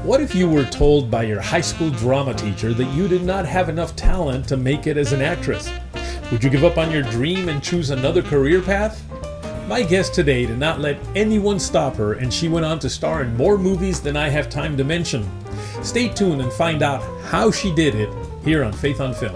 What if you were told by your high school drama teacher that you did not have enough talent to make it as an actress? Would you give up on your dream and choose another career path? My guest today did not let anyone stop her, and she went on to star in more movies than I have time to mention. Stay tuned and find out how she did it here on Faith on Film.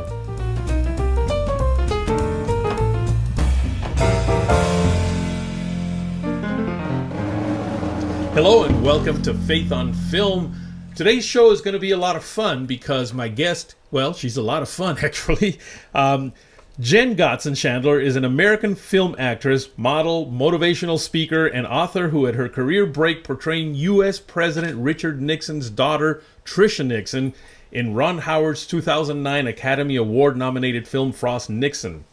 Hello and welcome to Faith on Film. Today's show is going to be a lot of fun because my guest, well, she's a lot of fun actually. Jenn Gotzon Chandler is an American film actress, model, motivational speaker, and author who had her career break portraying U.S. President Richard Nixon's daughter, Tricia Nixon, in Ron Howard's 2009 Academy Award-nominated film Frost Nixon.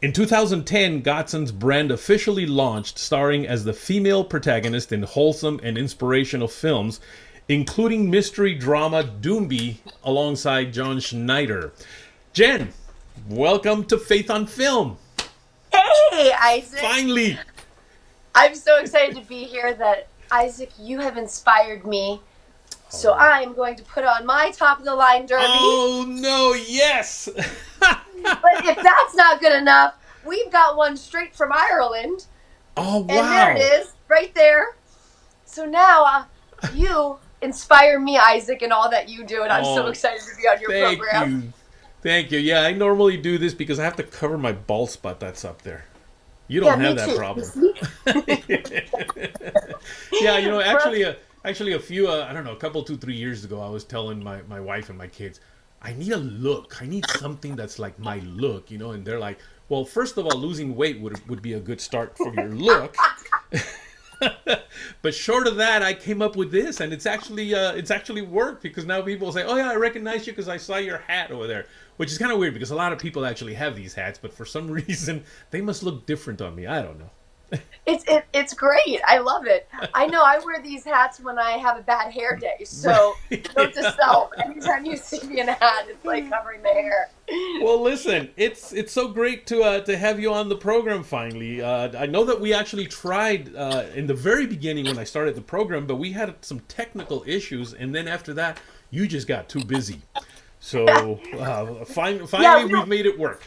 In 2010, Gotzon's brand officially launched, starring as the female protagonist in wholesome and inspirational films, including mystery drama Doonby alongside John Schneider. Jenn, welcome to Faith on Film. Hey, Isaac. Finally. I'm so excited to be here that, Isaac, you have inspired me. So I'm going to put on my top of the line derby. Oh, no, yes. But if that's not good enough, we've got one straight from Ireland. Oh, wow. And there it is, right there. So now you inspire me, Isaac, in all that you do, and I'm so excited to be on your program. Thank you. Yeah, I normally do this because I have to cover my bald spot that's up there. You don't have that problem. Yeah, you know, actually a few, I don't know, a couple, 2-3 years ago, I was telling my wife and my kids, I need a look. I need something that's like my look, you know, and they're like, well, first of all, losing weight would be a good start for your look. But short of that, I came up with this, and it's actually worked because now people say, oh yeah, I recognize you because I saw your hat over there, which is kind of weird because a lot of people actually have these hats, but for some reason they must look different on me. I don't know. It's great. I love it. I know I wear these hats when I have a bad hair day. So note to self, anytime you see me in a hat, it's like covering the hair. Well, listen, it's so great to have you on the program finally. I know that we actually tried in the very beginning when I started the program, but we had some technical issues, and then after that, you just got too busy. So finally, we've made it work.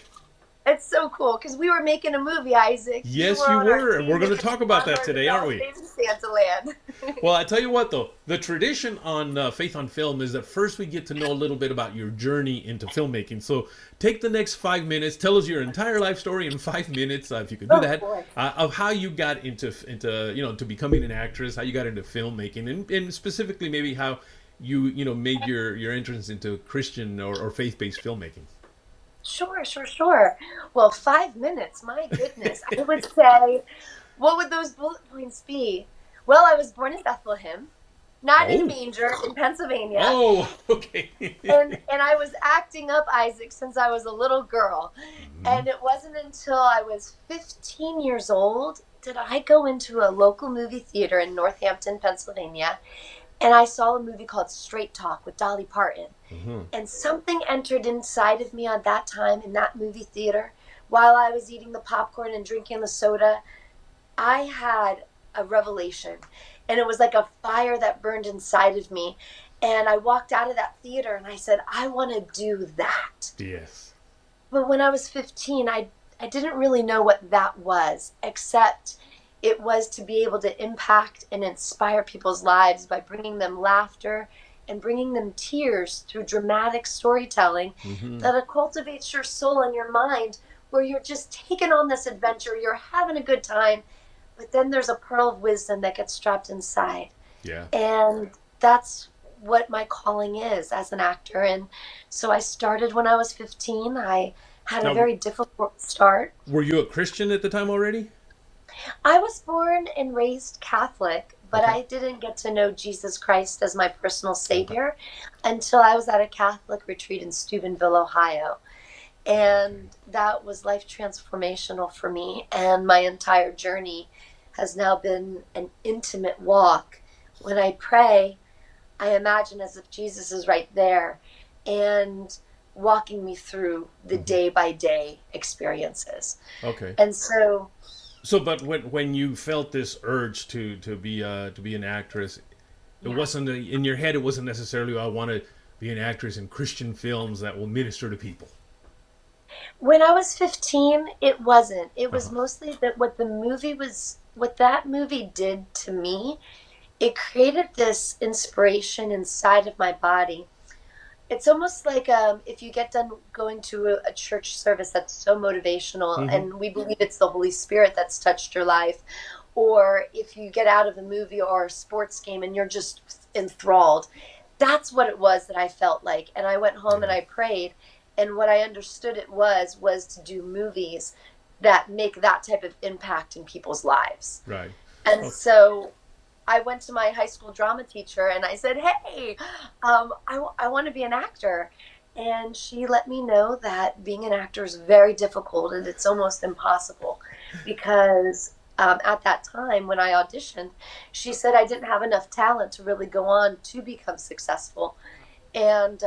It's so cool because we were making a movie, Isaac. Yes, you were, and we're going to talk about that today, aren't we? Santa Land. Well, I tell you what, though, the tradition on Faith on Film is that first we get to know a little bit about your journey into filmmaking. So take the next 5 minutes, tell us your entire life story in 5 minutes, if you could do that, of how you got into to becoming an actress, how you got into filmmaking, and specifically maybe how you made your entrance into Christian or faith-based filmmaking. Sure. Well, 5 minutes, my goodness. I would say, what would those bullet points be? Well, I was born in Bethlehem, not in a manger, in Pennsylvania. Oh, okay. and I was acting up, Isaac, since I was a little girl. Mm-hmm. And it wasn't until I was 15 years old did I go into a local movie theater in Northampton, Pennsylvania, and I saw a movie called Straight Talk with Dolly Parton. Mm-hmm. And something entered inside of me at that time in that movie theater. While I was eating the popcorn and drinking the soda, I had a revelation. And it was like a fire that burned inside of me. And I walked out of that theater and I said, I want to do that. Yes. But when I was 15, I didn't really know what that was, except it was to be able to impact and inspire people's lives by bringing them laughter and bringing them tears through dramatic storytelling that cultivates your soul and your mind, where you're just taking on this adventure, you're having a good time, but then there's a pearl of wisdom that gets trapped inside. Yeah. And that's what my calling is as an actor. And so I started when I was 15. I had a very difficult start. Were you a Christian at the time already? I was born and raised Catholic, but I didn't get to know Jesus Christ as my personal Savior until I was at a Catholic retreat in Steubenville, Ohio. And that was life transformational for me. And my entire journey has now been an intimate walk. When I pray, I imagine as if Jesus is right there and walking me through the day-by-day experiences. Okay. And so... So, but when you felt this urge to be an actress, It wasn't in your head. It wasn't necessarily, I want to be an actress in Christian films that will minister to people. When I was 15, it wasn't. It was Uh-huh. mostly that what that movie did to me, it created this inspiration inside of my body. It's almost like if you get done going to a church service that's so motivational, Mm-hmm. and we believe it's the Holy Spirit that's touched your life, or if you get out of a movie or a sports game and you're just enthralled, that's what it was that I felt like. And I went home and I prayed, and what I understood it was to do movies that make that type of impact in people's lives. Right. And so I went to my high school drama teacher and I said, hey, I want to be an actor. And she let me know that being an actor is very difficult and it's almost impossible because at that time when I auditioned, she said I didn't have enough talent to really go on to become successful. And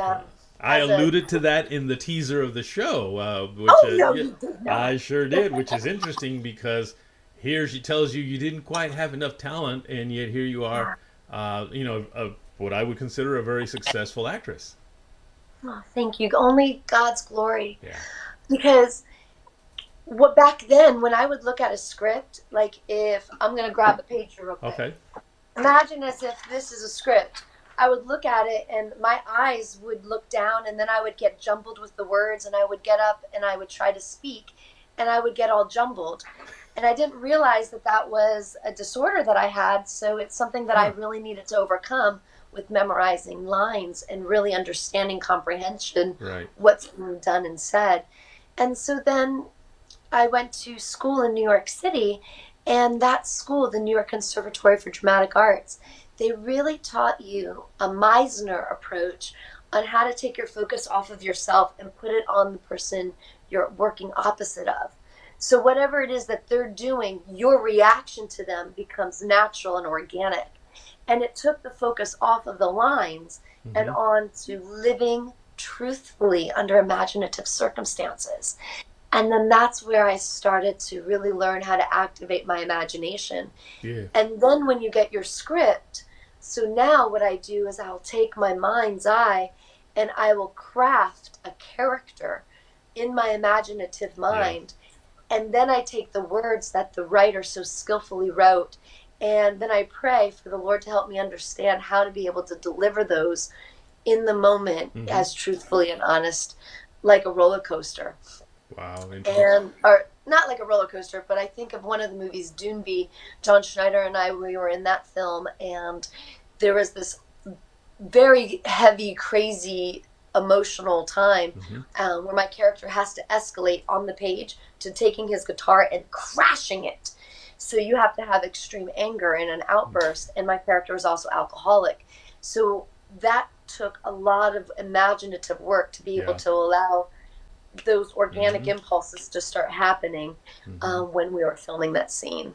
I alluded to that in the teaser of the show. Which, no, you did not. I sure did, which is interesting because here she tells you didn't quite have enough talent, and yet here you are, what I would consider a very successful actress. Oh, thank you. Only God's glory. Yeah. Because back then, when I would look at a script, like if I'm going to grab a page real quick. Okay. Imagine as if this is a script. I would look at it and my eyes would look down and then I would get jumbled with the words and I would get up and I would try to speak and I would get all jumbled. And I didn't realize that that was a disorder that I had, so it's something that I really needed to overcome with memorizing lines and really understanding comprehension, what's being done and said. And so then I went to school in New York City, and that school, the New York Conservatory for Dramatic Arts, they really taught you a Meisner approach on how to take your focus off of yourself and put it on the person you're working opposite of. So whatever it is that they're doing, your reaction to them becomes natural and organic. And it took the focus off of the lines and on to living truthfully under imaginative circumstances. And then that's where I started to really learn how to activate my imagination. Yeah. And then when you get your script, so now what I do is I'll take my mind's eye and I will craft a character in my imaginative mind. And then I take the words that the writer so skillfully wrote, and then I pray for the Lord to help me understand how to be able to deliver those in the moment as truthfully and honest, like a roller coaster. Wow. Or not like a roller coaster, but I think of one of the movies, Doonby. John Schneider and I, we were in that film, and there was this very heavy, crazy, emotional time where my character has to escalate on the page to taking his guitar and crashing it. So you have to have extreme anger and an outburst, and my character is also alcoholic. So that took a lot of imaginative work to be able to allow those organic impulses to start happening when we were filming that scene.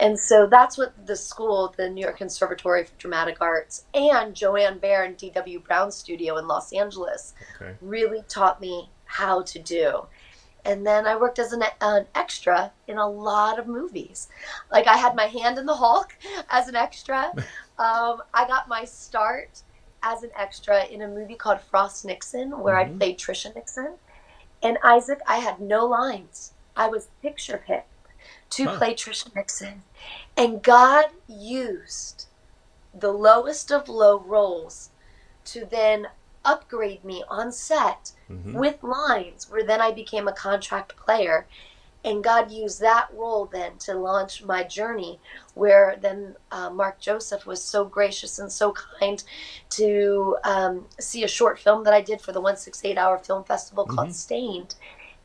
And so that's what the school, the New York Conservatory for Dramatic Arts, and Joanne Baer and D.W. Brown Studio in Los Angeles really taught me how to do. And then I worked as an extra in a lot of movies. Like I had my hand in the Hulk as an extra. I got my start as an extra in a movie called Frost Nixon, where I played Tricia Nixon. And Isaac, I had no lines. I was picture picked to play Tricia Nixon. And God used the lowest of low roles to then upgrade me on set with lines, where then I became a contract player. And God used that role then to launch my journey, where then Mark Joseph was so gracious and so kind to see a short film that I did for the 168-hour film festival called Stained,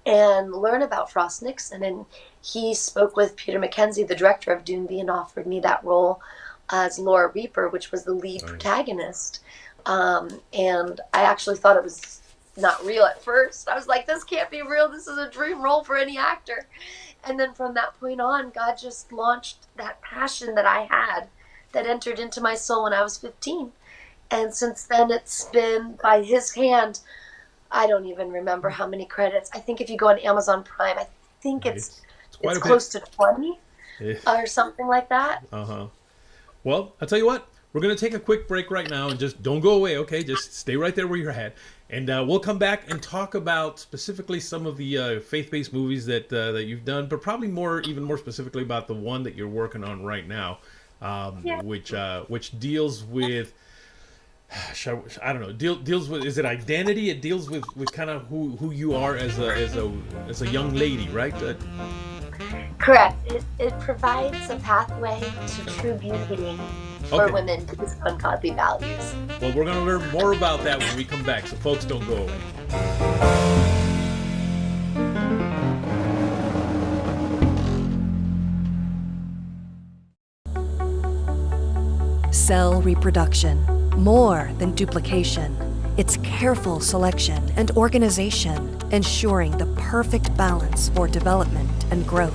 and learn about Frost Nixon. And he spoke with Peter Mackenzie, the director of Doonby, and offered me that role as Laura Reaper, which was the lead protagonist. And I actually thought it was not real at first. I was like, this can't be real. This is a dream role for any actor. And then from that point on, God just launched that passion that I had that entered into my soul when I was 15. And since then, it's been by his hand. I don't even remember how many credits. I think if you go on Amazon Prime, I think it's close to 20 or something like that. Well, I'll tell you what. We're going to take a quick break right now, and just don't go away, okay? Just stay right there where you're at. And we'll come back and talk about specifically some of the faith-based movies that you've done, but probably even more specifically about the one that you're working on right now, which deals with, I don't know, deals with, is it identity? It deals with kind of who you are as a young lady, right? Correct. It provides a pathway to true beauty for women based on godly values. Well, we're going to learn more about that when we come back, so folks, don't go away. Cell reproduction, more than duplication. It's careful selection and organization, ensuring the perfect balance for development and growth.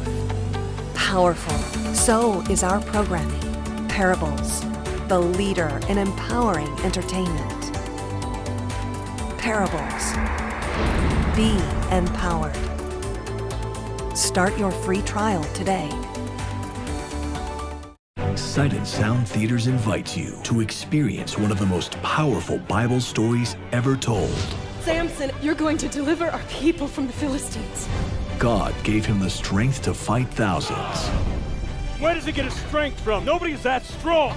Powerful, so is our programming. Parables, the leader in empowering entertainment. Parables. Be empowered. Start your free trial today. Sight and Sound Theaters invites you to experience one of the most powerful Bible stories ever told. Samson, you're going to deliver our people from the Philistines. God gave him the strength to fight thousands. Where does he get his strength from? Nobody's that strong.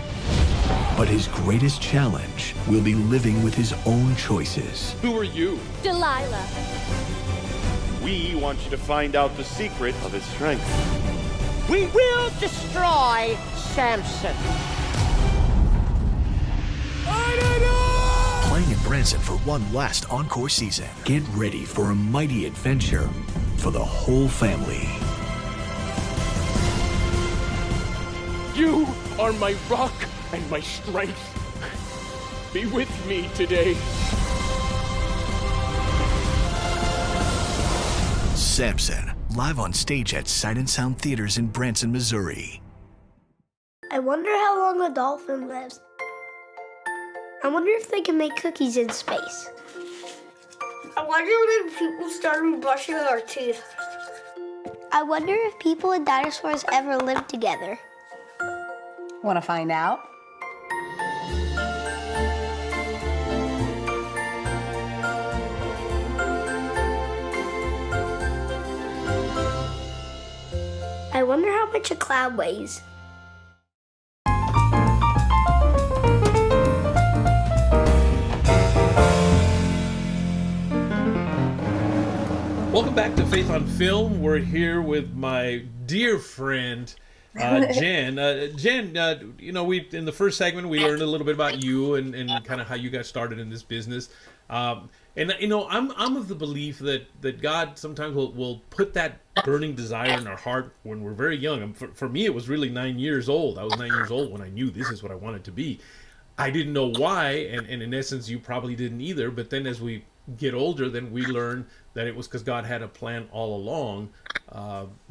But his greatest challenge will be living with his own choices. Who are you? Delilah. We want you to find out the secret of his strength. We will destroy Samson. Playing in Branson for one last encore season. Get ready for a mighty adventure for the whole family. You are my rock and my strength. Be with me today. Samson, live on stage at Sight and Sound Theaters in Branson, Missouri. I wonder how long a dolphin lives. I wonder if they can make cookies in space. I wonder when people started brushing our teeth. I wonder if people and dinosaurs ever lived together. Want to find out? I wonder how much a cloud weighs. Welcome back to Faith on Film. We're here with my dear friend, Jenn. Jenn, we in the first segment we learned a little bit about you and kind of how you got started in this business. I'm of the belief that God sometimes will put that burning desire in our heart when we're very young. For me, it was really 9 years old. I was 9 years old when I knew this is what I wanted to be. I didn't know why, and in essence, you probably didn't either. But then as we get older, then we learn that it was because God had a plan all along,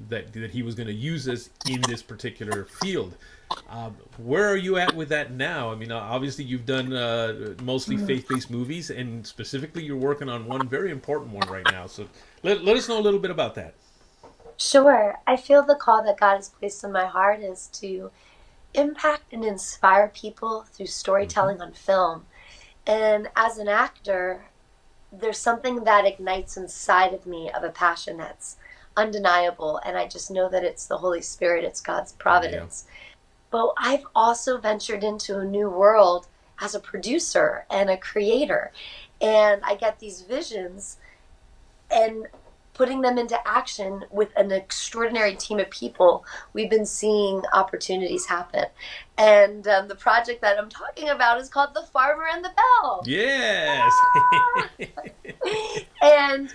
that he was going to use us in this particular field. Where are you at with that now? I mean, obviously you've done mostly faith-based movies, and specifically you're working on one very important one right now. So let us know a little bit about that. Sure. I feel the call that God has placed in my heart is to impact and inspire people through storytelling on film. And as an actor, there's something that ignites inside of me of a passion that's undeniable, and I just know that it's the Holy Spirit, it's God's providence. Yeah. But I've also ventured into a new world as a producer and a creator, and I get these visions and putting them into action with an extraordinary team of people, we've been seeing opportunities happen. And the project that I'm talking about is called The Farmer and the Belle. Yes! And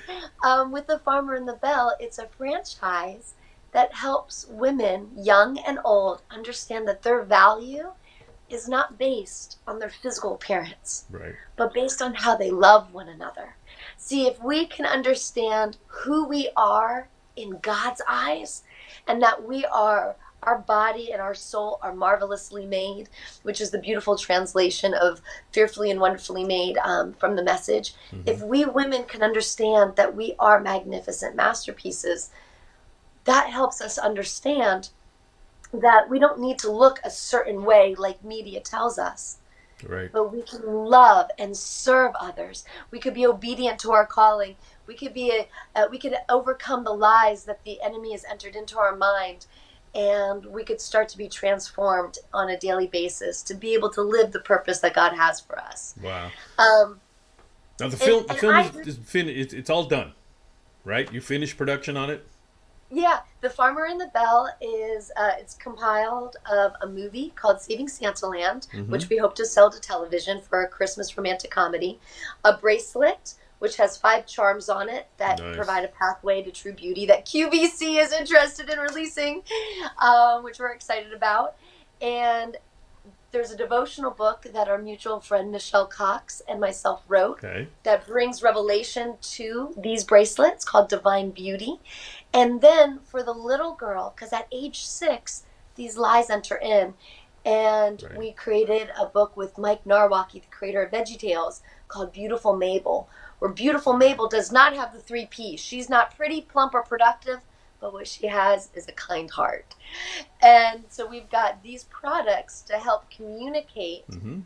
with The Farmer and the Belle, it's a franchise that helps women, young and old, understand that their value is not based on their physical appearance, right, but based on how they love one another. See, if we can understand who we are in God's eyes, and that we are, our body and our soul are marvelously made, which is the beautiful translation of fearfully and wonderfully made from the Message. Mm-hmm. If we women can understand that we are magnificent masterpieces, that helps us understand that we don't need to look a certain way like media tells us. Right. But we can love and serve others. We could be obedient to our calling. We could we could overcome the lies that the enemy has entered into our mind, and we could start to be transformed on a daily basis to be able to live the purpose that God has for us. Wow. Now the film is finished. It's all done, right? You finished production on it. Yeah, The Farmer and the Belle is it's compiled of a movie called Saving Santaland, which we hope to sell to television for a Christmas romantic comedy, a bracelet, which has 5 charms on it that provide a pathway to true beauty that QVC is interested in releasing, which we're excited about. And there's a devotional book that our mutual friend Michelle Cox and myself wrote that brings revelation to these bracelets called Divine Beauty. And then for the little girl, because at age 6, these lies enter in. And we created a book with Mike Narwaki, the creator of VeggieTales, called Beautiful Mabel, where Beautiful Mabel does not have the 3 P's. She's not pretty, plump, or productive, but what she has is a kind heart. And so we've got these products to help communicate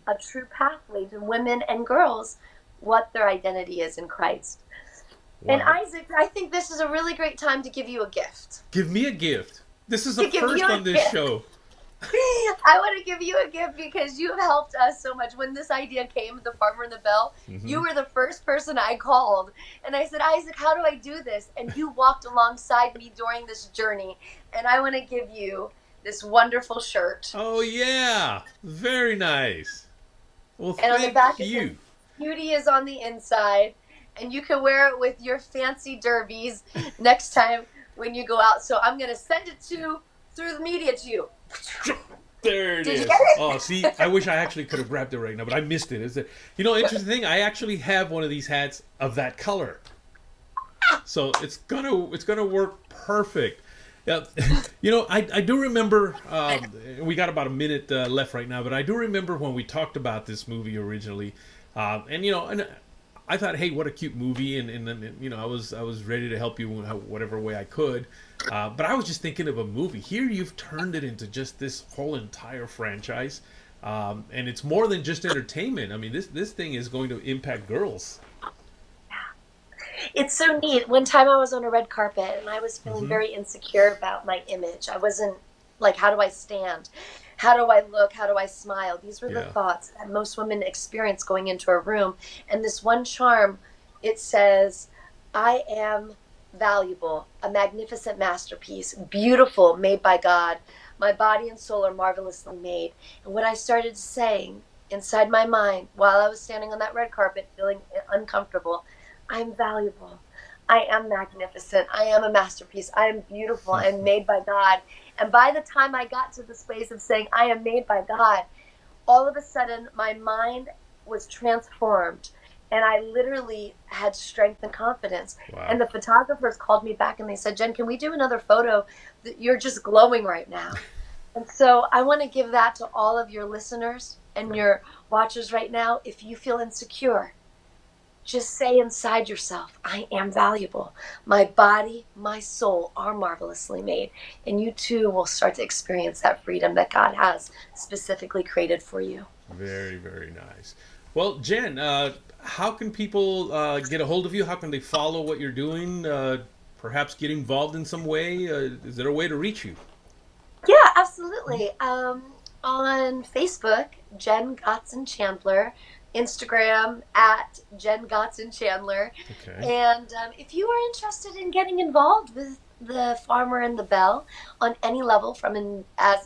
a true pathway to women and girls what their identity is in Christ. Wow. And Isaac, I think this is a really great time to give you a gift. Give me a gift. This is the first on this show. I want to give you a gift because you have helped us so much. When this idea came, The Farmer and the Belle, you were the first person I called. And I said, Isaac, how do I do this? And you walked alongside me during this journey. And I want to give you this wonderful shirt. Oh, yeah. Very nice. Well, and on the back you. Beauty is on the inside. And you can wear it with your fancy derbies next time when you go out. So I'm going to send it through the media to you. There it is. Did you get it? Oh, see, I wish I actually could have grabbed it right now, but I missed it. Interesting thing, I actually have one of these hats of that color. So it's gonna work perfect. Yeah, I do remember, we got about a minute left right now, but I do remember when we talked about this movie originally, and I thought, hey, what a cute movie, and I was ready to help you whatever way I could, but I was just thinking of a movie. Here you've turned it into just this whole entire franchise, and it's more than just entertainment. I mean, this thing is going to impact girls. It's so neat. One time I was on a red carpet and I was feeling very insecure about my image. I wasn't like, how do I stand? How do I look? How do I smile? These were the thoughts that most women experience going into a room. And this one charm, it says, I am valuable, a magnificent masterpiece, beautiful, made by God. My body and soul are marvelously made. And what I started saying inside my mind while I was standing on that red carpet feeling uncomfortable, I'm valuable. I am magnificent. I am a masterpiece. I am beautiful. I am made by God. And by the time I got to the space of saying I am made by God, all of a sudden my mind was transformed. And I literally had strength and confidence. Wow. And the photographers called me back and they said, Jen, can we do another photo? You're just glowing right now. And so I want to give that to all of your listeners and your watchers right now. If you feel insecure, just say inside yourself, I am valuable. My body, my soul are marvelously made. And you too will start to experience that freedom that God has specifically created for you. Very, very nice. Well, Jen, how can people get a hold of you? How can they follow what you're doing? Perhaps get involved in some way? Is there a way to reach you? Yeah, absolutely. On Facebook, Jenn Gotzon Chandler. Instagram at Jenn Gotzon Chandler. Okay. And if you are interested in getting involved with The Farmer and the Belle on any level,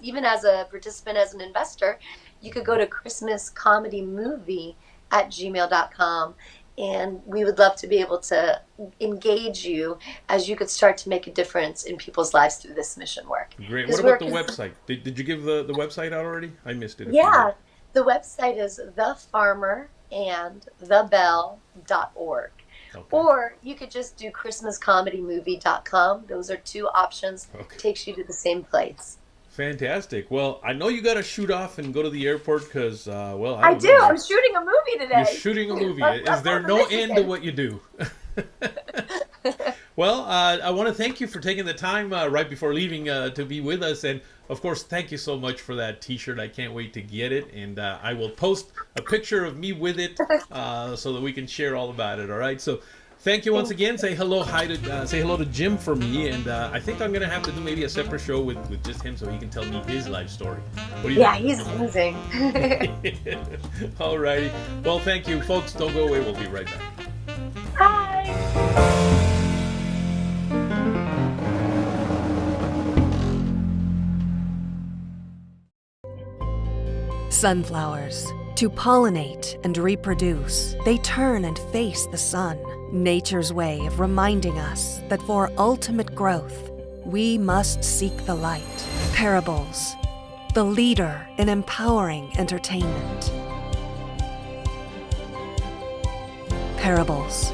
even as a participant, as an investor, you could go to christmascomedymovie@gmail.com, and we would love to be able to engage you as you could start to make a difference in people's lives through this mission work. Great. What about the website? Did you give the website out already? I missed it. Yeah. The website is thefarmerandthebelle.org. Okay. Or you could just do christmascomedymovie.com. Those are 2 options. Okay. Takes you to the same place. Fantastic. Well, I know you got to shoot off and go to the airport because, I do. I'm shooting a movie today. You're shooting a movie. Is there no end to what you do? Well, I want to thank you for taking the time right before leaving to be with us. And, of course, thank you so much for that T-shirt. I can't wait to get it. And I will post a picture of me with it so that we can share all about it, all right? So thank you once again. Say hello to Jim for me. And I think I'm going to have to do maybe a separate show with just him so he can tell me his life story. What do you think? He's amazing. All righty. Well, thank you, folks. Don't go away. We'll be right back. Hi. Sunflowers. To pollinate and reproduce, they turn and face the sun. Nature's way of reminding us that for ultimate growth, we must seek the light. Parables. The leader in empowering entertainment. Parables.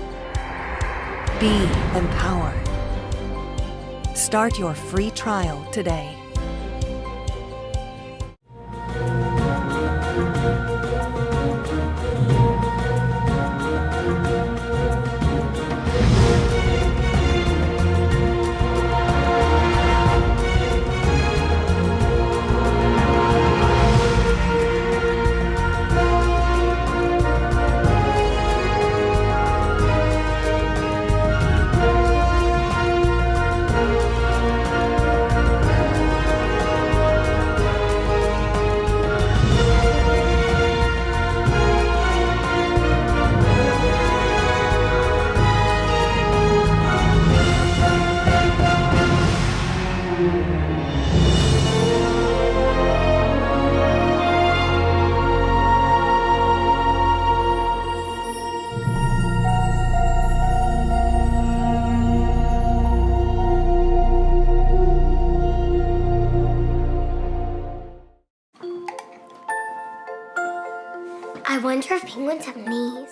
Be empowered. Start your free trial today. I wonder if penguins have knees.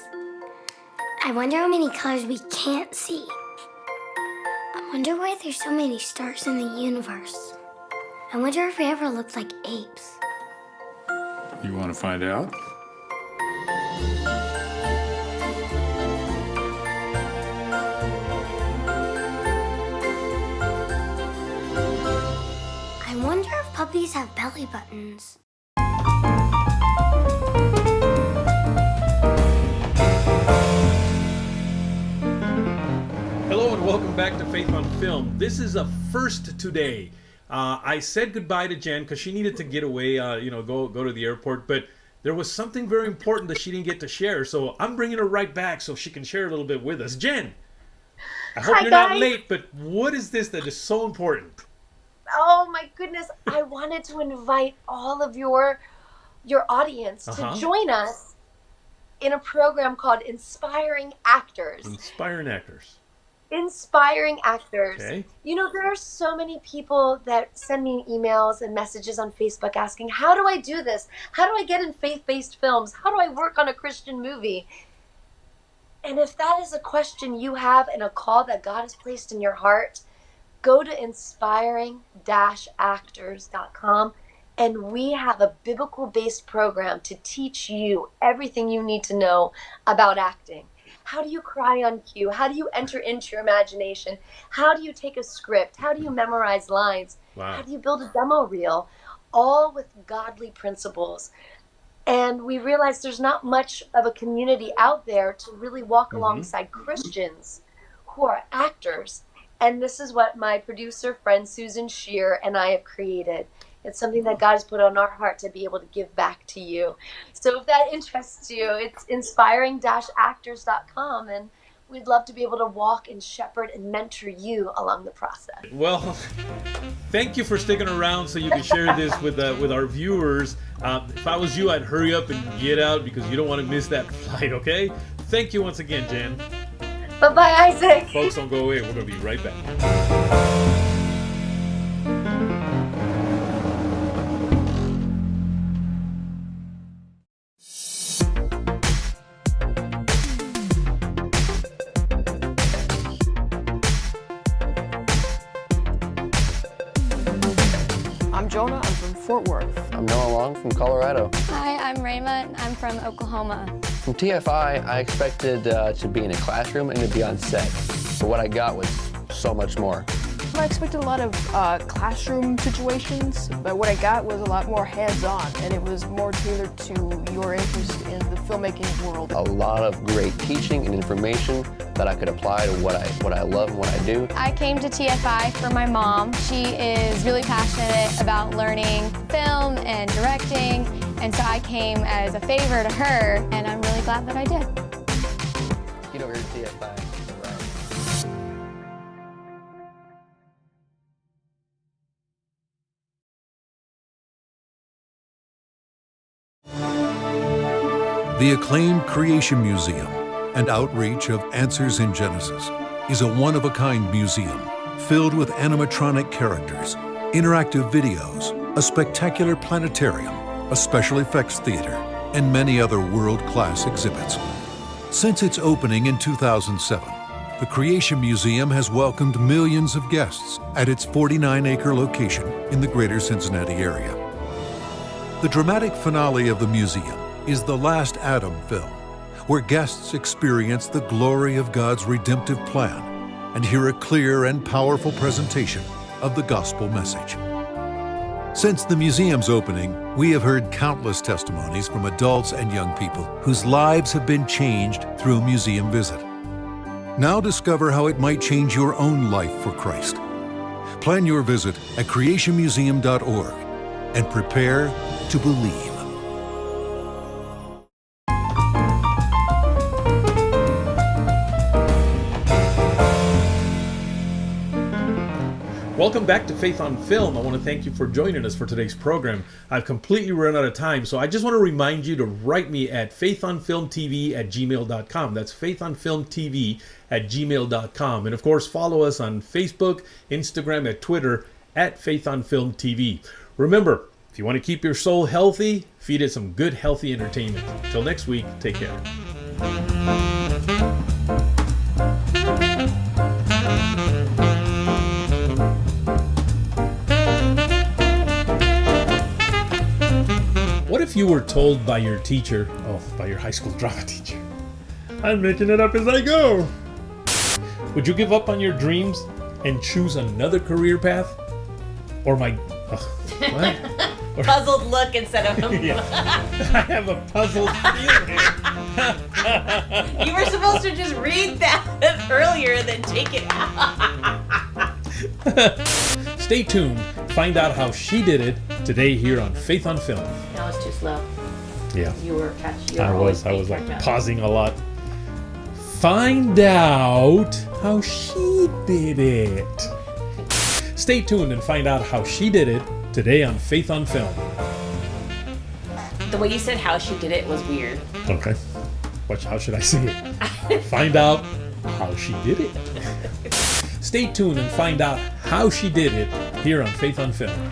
I wonder how many colors we can't see. I wonder why there's so many stars in the universe. I wonder if we ever looked like apes. You want to find out? I wonder if puppies have belly buttons. Hello and welcome back to Faith on Film. This is a first today. I said goodbye to Jen because she needed to get away, go to the airport, but there was something very important that she didn't get to share, so I'm bringing her right back so she can share a little bit with us. Jen, I hope you're not late, but what is this that is so important? Oh my goodness, I wanted to invite all of your audience to join us in a program called Inspiring Actors. Inspiring Actors. Inspiring Actors. Okay. You know, there are so many people that send me emails and messages on Facebook asking, how do I do this? How do I get in faith-based films? How do I work on a Christian movie? And if that is a question you have and a call that God has placed in your heart, go to inspiring-actors.com, and we have a biblical-based program to teach you everything you need to know about acting. How do you cry on cue? How do you enter into your imagination? How do you take a script? How do you memorize lines? Wow. How do you build a demo reel? All with godly principles. And we realize there's not much of a community out there to really walk alongside Christians who are actors. And this is what my producer friend Susan Shear and I have created. It's something that God has put on our heart to be able to give back to you. So if that interests you, it's inspiring-actors.com, and we'd love to be able to walk and shepherd and mentor you along the process. Well, thank you for sticking around so you can share this with our viewers. If I was you, I'd hurry up and get out because you don't want to miss that flight, okay? Thank you once again, Jen. Bye-bye, Isaac. Folks, don't go away. We're going to be right back. I'm Jonah, I'm from Fort Worth. I'm Noah Long from Colorado. Hi, I'm Rayma, I'm from Oklahoma. From TFI, I expected to be in a classroom and to be on set. But what I got was so much more. I expected a lot of classroom situations, but what I got was a lot more hands-on, and it was more tailored to your interest in the filmmaking world. A lot of great teaching and information that I could apply to what I love and what I do. I came to TFI for my mom. She is really passionate about learning film and directing, and so I came as a favor to her, and I'm really glad that I did. Get over here to TFI. The acclaimed Creation Museum and outreach of Answers in Genesis is a one-of-a-kind museum filled with animatronic characters, interactive videos, a spectacular planetarium, a special effects theater, and many other world-class exhibits. Since its opening in 2007, the Creation Museum has welcomed millions of guests at its 49-acre location in the greater Cincinnati area. The dramatic finale of the museum is the Last Adam film, where guests experience the glory of God's redemptive plan and hear a clear and powerful presentation of the gospel message. Since the museum's opening, we have heard countless testimonies from adults and young people whose lives have been changed through a museum visit. Now discover how it might change your own life for Christ. Plan your visit at creationmuseum.org and prepare to believe. Welcome back to Faith on Film. I want to thank you for joining us for today's program. I've completely run out of time, so I just want to remind you to write me at faithonfilmtv@gmail.com. That's faithonfilmtv@gmail.com. And of course, follow us on Facebook, Instagram, and Twitter at faithonfilmtv. Remember, if you want to keep your soul healthy, feed it some good, healthy entertainment. Till next week, take care. What if you were told by your teacher, by your high school drama teacher, I'm making it up as I go? Would you give up on your dreams and choose another career path? Or what? Puzzled look instead of Yeah. I have a puzzled feeling. You were supposed to just read that earlier than take it out. Stay tuned. Find out how she did it today here on Faith on Film. That was too slow. Yeah. You were catching. I was like pausing a lot. Find out how she did it. Stay tuned and find out how she did it today on Faith on Film. The way you said how she did it was weird. Okay. How should I say it? Find out how she did it. Stay tuned and find out how she did it here on Faith on Film.